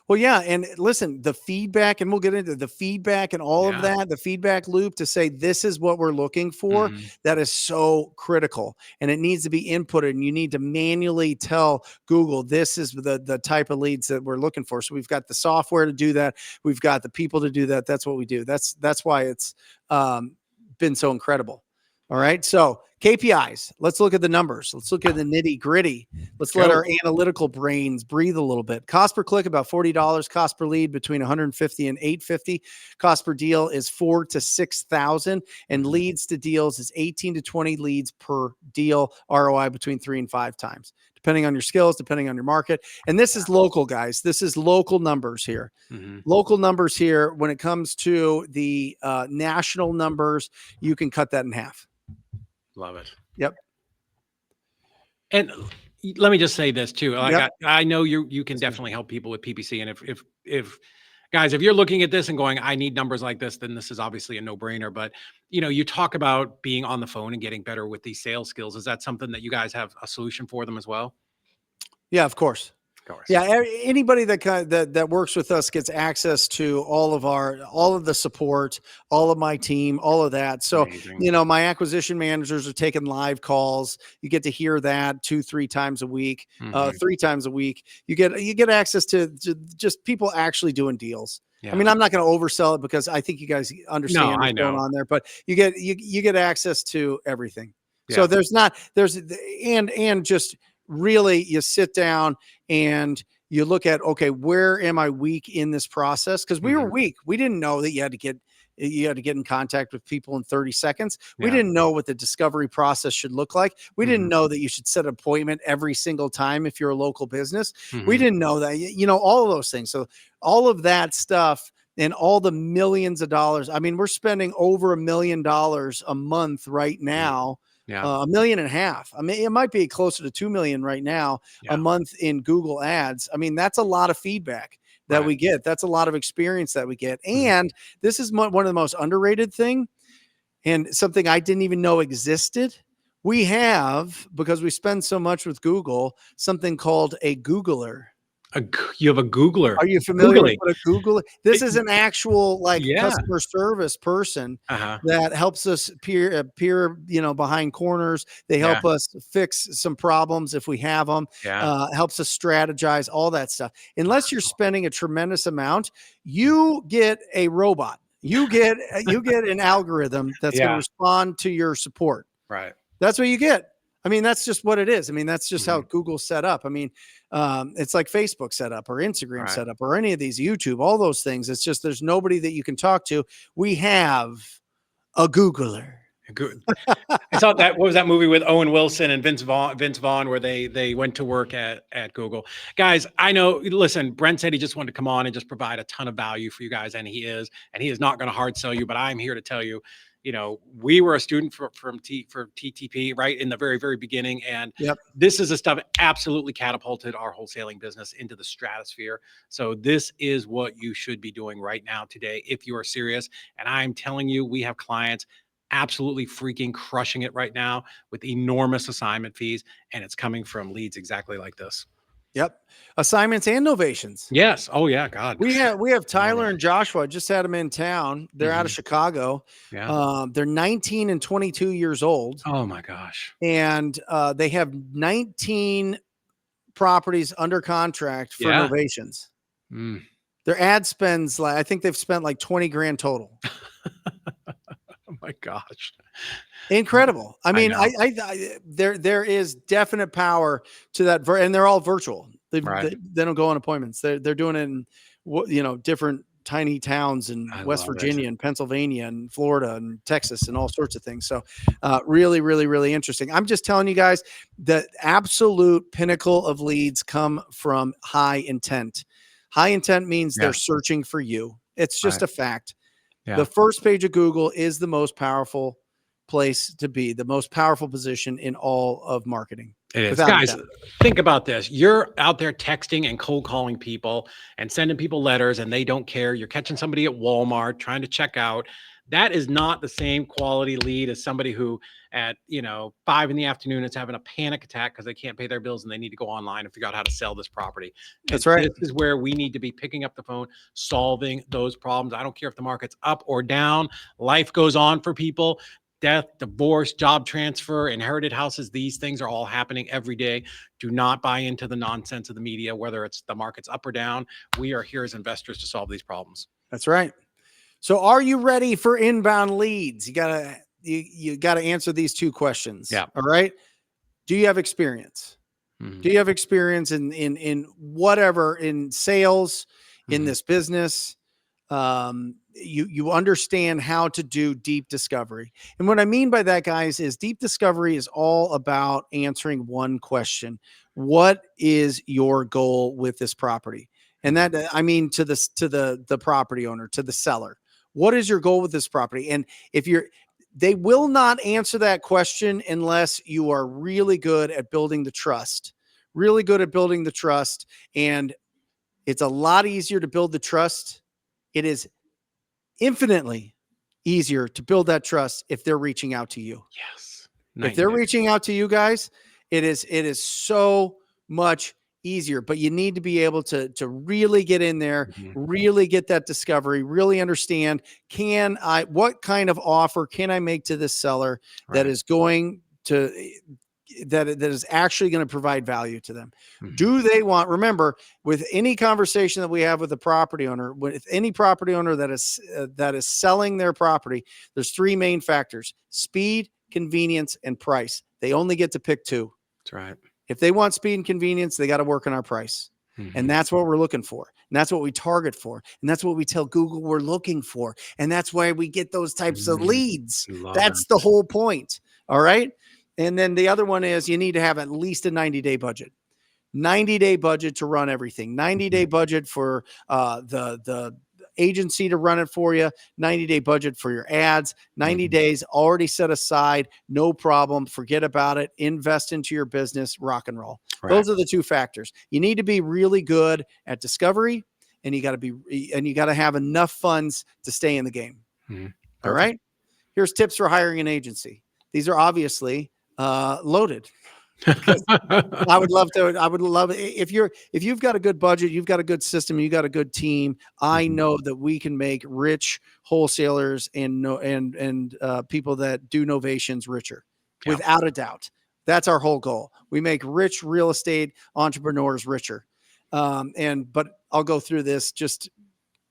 Well, yeah. And listen, the feedback, and we'll get into the feedback and all of that, the feedback loop to say, this is what we're looking for. That is so critical, and it needs to be inputted, and you need to manually tell Google, this is the type of leads that we're looking for. So we've got the software to do that. We've got the people to do that. That's what we do. That's why it's been so incredible. All right. So KPIs, let's look at the numbers. Let's look at the nitty gritty. Let's let our analytical brains breathe a little bit. Cost per click, about $40. Cost per lead, between $150 and $850. Cost per deal is $4,000 to $6,000, and leads to deals is 18 to 20 leads per deal. ROI between 3 and 5 times, depending on your skills, depending on your market. And this is local, guys. This is local numbers here. Local numbers here. When it comes to the national numbers, you can cut that in half. Love it. Yep. And let me just say this too. Like I know you can definitely help people with PPC. And if guys, if you're looking at this and going, I need numbers like this, then this is obviously a no-brainer. But you talk about being on the phone and getting better with these sales skills. Is that something that you guys have a solution for them as well? Yeah, of course. Yeah, anybody that works with us gets access to all of the support, all of my team, all of that. So, my acquisition managers are taking live calls. You get to hear that 2-3 times a week, 3 times a week. You get access to just people actually doing deals. I mean, I'm not going to oversell it, because I think you guys understand what's going on there, but you get access to everything. So and just really, you sit down and you look at, okay, where am I weak in this process? Because we were weak. We didn't know that you had to get in contact with people in 30 seconds. We didn't know what the discovery process should look like. We didn't know that you should set an appointment every single time if you're a local business. We didn't know that, all of those things. So all of that stuff and all the millions of dollars. I mean, we're spending over $1 million a month right now. $1.5 million. I mean, it might be closer to 2 million right now a month in Google ads. I mean, that's a lot of feedback that we get. That's a lot of experience that we get. And this is one of the most underrated thing, and something I didn't even know existed. We have, because we spend so much with Google, something called a Googler. You have a Googler. Are you familiar with what a Googler? This is an actual customer service person that helps us peer behind corners. They help us fix some problems if we have them. Helps us strategize, all that stuff. Unless you're spending a tremendous amount, you get a robot. You get an algorithm that's going to respond to your support. Right. That's what you get. I mean, that's just what it is. I mean, that's just how Google's set up. I mean, it's like Facebook set up, or Instagram set up, or any of these, YouTube, all those things. It's just, there's nobody that you can talk to. We have a Googler. Good. I saw that. What was that movie with Owen Wilson and Vince Vaughn, where they went to work at Google? Guys, I know. Listen, Brent said he just wanted to come on and just provide a ton of value for you guys, and he is not going to hard sell you. But I'm here to tell you, we were a student for TTP right in the very, very beginning. And this is the stuff that absolutely catapulted our wholesaling business into the stratosphere. So this is what you should be doing right now today, if you are serious. And I'm telling you, we have clients absolutely freaking crushing it right now with enormous assignment fees. And it's coming from leads exactly like this. Yep. Assignments and novations. Yes. Oh yeah. God. We have Tyler Enormous. and Joshua. Just had them in town. They're out of Chicago. Yeah. They're 19 and 22 years old, Oh my gosh. and they have 19 properties under contract for Yeah. novations. Mm. Their ad spends like, I think they've spent like 20 grand total. Oh my gosh. Incredible. I I mean, know. there is definite power to that, and they're all virtual. Right. They don't go on appointments. They're doing it in different tiny towns in I West love it. Virginia and Pennsylvania and Florida and Texas and all sorts of things. So, really, really, really interesting. I'm just telling you guys, the absolute pinnacle of leads come from high intent. High intent means Yeah. they're searching for you. It's just Right. a fact. Yeah. The first page of Google is the most powerful place to be, the most powerful position in all of marketing. It is. Without a Guys, doubt. think about this. You're out there texting and cold calling people and sending people letters and they don't care. You're catching somebody at Walmart trying to check out. That is not the same quality lead as somebody who at 5 p.m. is having a panic attack because they can't pay their bills and they need to go online and figure out how to sell this property. That's right. This is where we need to be picking up the phone, solving those problems. I don't care if the market's up or down. Life goes on for people. Death, divorce, job transfer, inherited houses. These things are all happening every day. Do not buy into the nonsense of the media, whether it's the market's up or down. We are here as investors to solve these problems. That's right. So are you ready for inbound leads? You gotta answer these two questions. Yeah. All right. Do you have experience? Do you have experience in whatever, in sales, in this business? You understand how to do deep discovery. And what I mean by that, guys, is deep discovery is all about answering one question. What is your goal with this property? And that, I mean, to the property owner, to the seller, what is your goal with this property? And they will not answer that question unless you are really good at building the trust, And it's a lot easier to build the trust. It is infinitely easier to build that trust if they're reaching out to you. Yes. If they're reaching out to you guys, it is so much easier, but you need to be able to really get in there, really get that discovery, really understand, what kind of offer can I make to this seller that is going to, that is actually going to provide value to them. Do they want, remember, with any conversation that we have with a property owner, with any property owner that is selling their property, there's three main factors: speed, convenience, and price. They only get to pick two. That's right. If they want speed and convenience, they got to work on our price. And that's what we're looking for. And that's what we target for. And that's what we tell Google we're looking for. And that's why we get those types of leads. That's the whole point. All right. And then the other one is you need to have at least a 90-day budget. 90-day budget to run everything. 90-day budget for the agency to run it for you. 90-day budget for your ads. 90 days already set aside. No problem. Forget about it. Invest into your business. Rock and roll. Right. Those are the two factors. You need to be really good at discovery, and you got to have enough funds to stay in the game. All right. Here's tips for hiring an agency. These are obviously loaded. I would love it if you've got a good budget, you've got a good system, you got a good team. I know that we can make rich wholesalers and people that do novations richer, without a doubt. That's our whole goal. We make rich real estate entrepreneurs richer. But I'll go through this just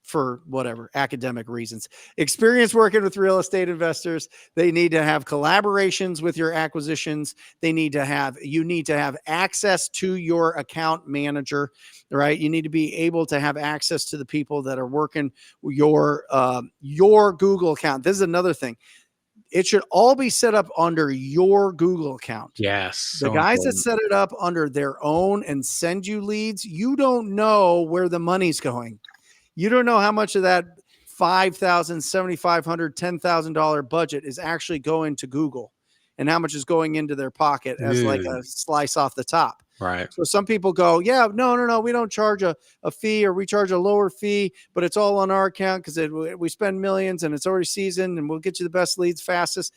for whatever academic reasons. Experience working with real estate investors. They need to have collaborations with your acquisitions. You need to have access to your account manager, right? You need to be able to have access to the people that are working your Google account. This is another thing. It should all be set up under your Google account. Yes. The guys that set it up under their own and send you leads, you don't know where the money's going. You don't know how much of that $5,000, $7,500, $10,000 budget is actually going to Google, and how much is going into their pocket as like a slice off the top. Right. So some people go, yeah, no, we don't charge a fee, or we charge a lower fee, but it's all on our account because we spend millions and it's already seasoned and we'll get you the best leads fastest.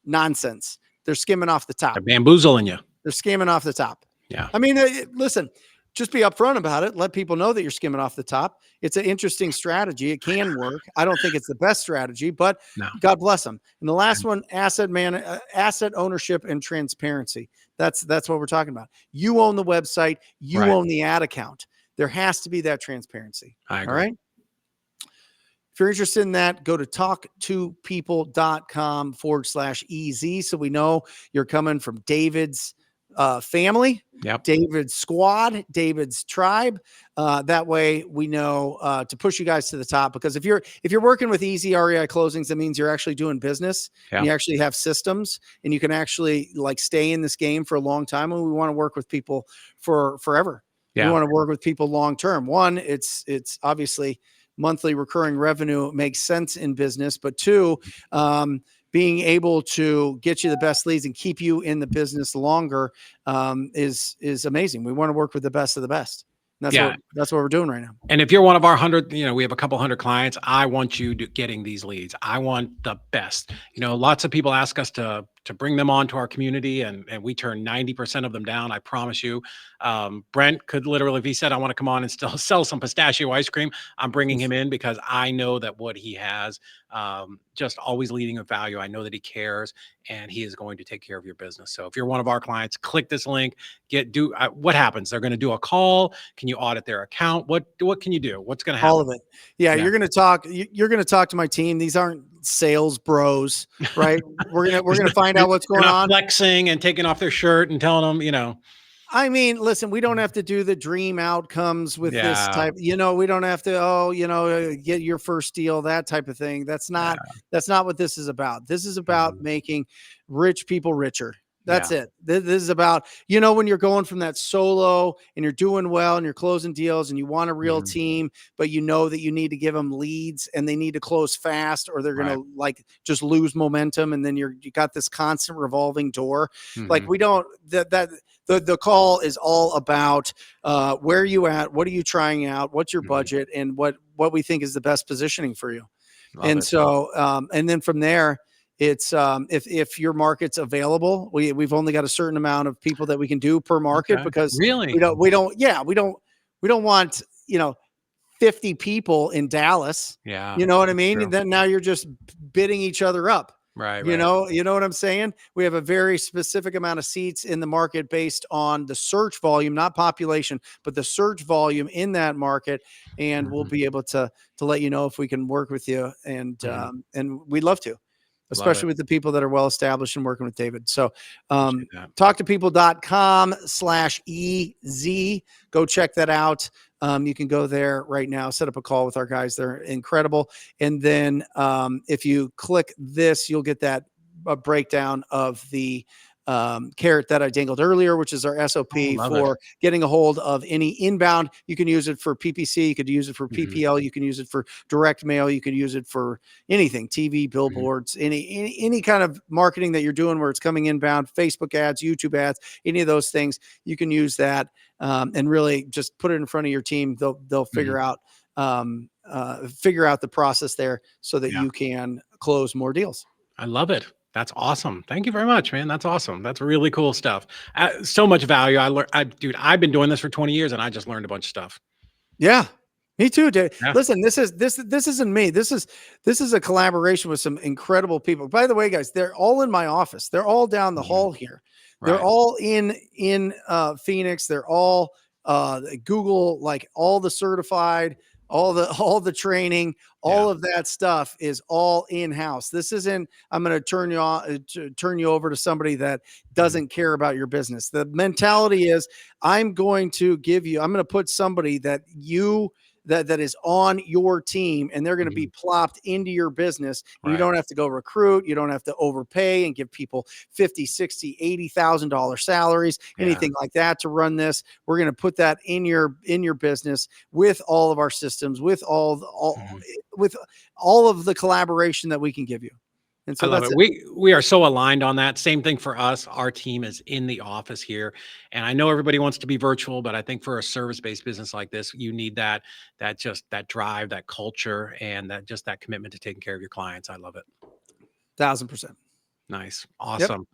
Nonsense. They're skimming off the top. They're bamboozling you. They're skimming off the top. Yeah. I mean, listen, just be upfront about it. Let people know that you're skimming off the top. It's an interesting strategy. It can work. I don't think it's the best strategy, but No. God bless them. And the last one, asset ownership and transparency. That's what we're talking about. You own the website. You Right. own the ad account. There has to be that transparency. I All agree. right. If you're interested in that, go to talktopeople.com/EZ. So we know you're coming from David's family, Yep. David's squad, David's tribe. That way we know to push you guys to the top, because if you're working with ezREIclosings, that means you're actually doing business and you actually have systems and you can actually like stay in this game for a long time. And we want to work with people for forever. Yeah. We want to work with people long term. One, it's obviously monthly recurring revenue makes sense in business, but two, being able to get you the best leads and keep you in the business longer is amazing. We want to work with the best of the best. And that's what we're doing right now. And if you're one of our 100, we have a couple hundred clients, I want you getting these leads. I want the best. Lots of people ask us to bring them on to our community, and we turn 90% of them down. I promise you. Brent could literally, if he said, I want to come on and still sell some pistachio ice cream, I'm bringing him in, because I know that what he has, just always leading with value. I know that he cares, and he is going to take care of your business. So if you're one of our clients, click this link, what happens? They're going to do a call. Can you audit their account? What can you do? What's going to happen? All of it. Yeah. You're going to talk to my team. These aren't sales bros, right? We're going to find out what's going on. Flexing and taking off their shirt and telling them, I mean, listen, we don't have to do the dream outcomes with this type, we don't have to, get your first deal, that type of thing. That's not what this is about. This is about making rich people richer. That's it. This is about, when you're going from that solo and you're doing well and you're closing deals and you want a real team, but you know that you need to give them leads and they need to close fast or they're going to like just lose momentum. And then you got this constant revolving door. Like we don't, the call is all about where are you at? What are you trying out? What's your budget? And what we think is the best positioning for you. So, and then from there, it's if your market's available, we've only got a certain amount of people that we can do per market, because really we don't want 50 people in Dallas. You know what I mean? And then now you're just bidding each other up. Right. You know what I'm saying? We have a very specific amount of seats in the market based on the search volume, not population, but the search volume in that market. And we'll be able to let you know if we can work with you. And we'd love to, especially with the people that are well established and working with David. So talktopeople.com/EZ. Go check that out. You can go there right now, set up a call with our guys. They're incredible. And then if you click this, you'll get that breakdown of the carrot that I dangled earlier, which is our SOP for getting a hold of any inbound. You can use it for PPC. You could use it for PPL. You can use it for direct mail. You can use it for anything, TV, billboards, any kind of marketing that you're doing where it's coming inbound, Facebook ads, YouTube ads, any of those things. You can use that and really just put it in front of your team. They'll figure out the process there so that you can close more deals. I love it. That's awesome. Thank you very much, man. That's awesome. That's really cool stuff. So much value. Dude, I've been doing this for 20 years and I just learned a bunch of stuff. Yeah, me too, Dave. Yeah. Listen, this isn't me. This is a collaboration with some incredible people. By the way, guys, they're all in my office. They're all down the hall here. They're all in Phoenix. They're all Google, like all the certified, all the training, all of that stuff is all in-house. This isn't, I'm going to turn you over to somebody that doesn't care about your business. The mentality is I'm going to put somebody that that is on your team, and they're going to be plopped into your business. You don't have to go recruit. You don't have to overpay and give people $50,000, $60,000, $80,000 salaries, anything like that to run this. We're going to put that in your business with all of our systems, with all of the collaboration that we can give you. And so I love it. We are so aligned on that. Same thing for us. Our team is in the office here. And I know everybody wants to be virtual, but I think for a service-based business like this, you need that drive, that culture, and that commitment to taking care of your clients. I love it. 1,000%. Nice. Awesome.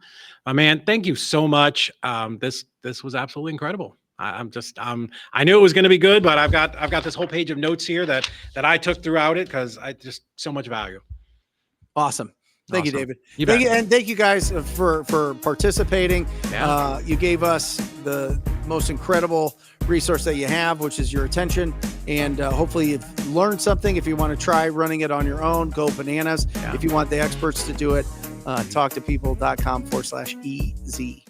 My man, thank you so much. This was absolutely incredible. I knew it was going to be good, but I've got this whole page of notes here that I took throughout it because I just so much value. Awesome. Thank you, David. You thank bet. you, and thank you guys for participating. Yeah. You gave us the most incredible resource that you have, which is your attention. And hopefully you've learned something. If you want to try running it on your own, go bananas. Yeah. If you want the experts to do it, talktopeople.com/EZ.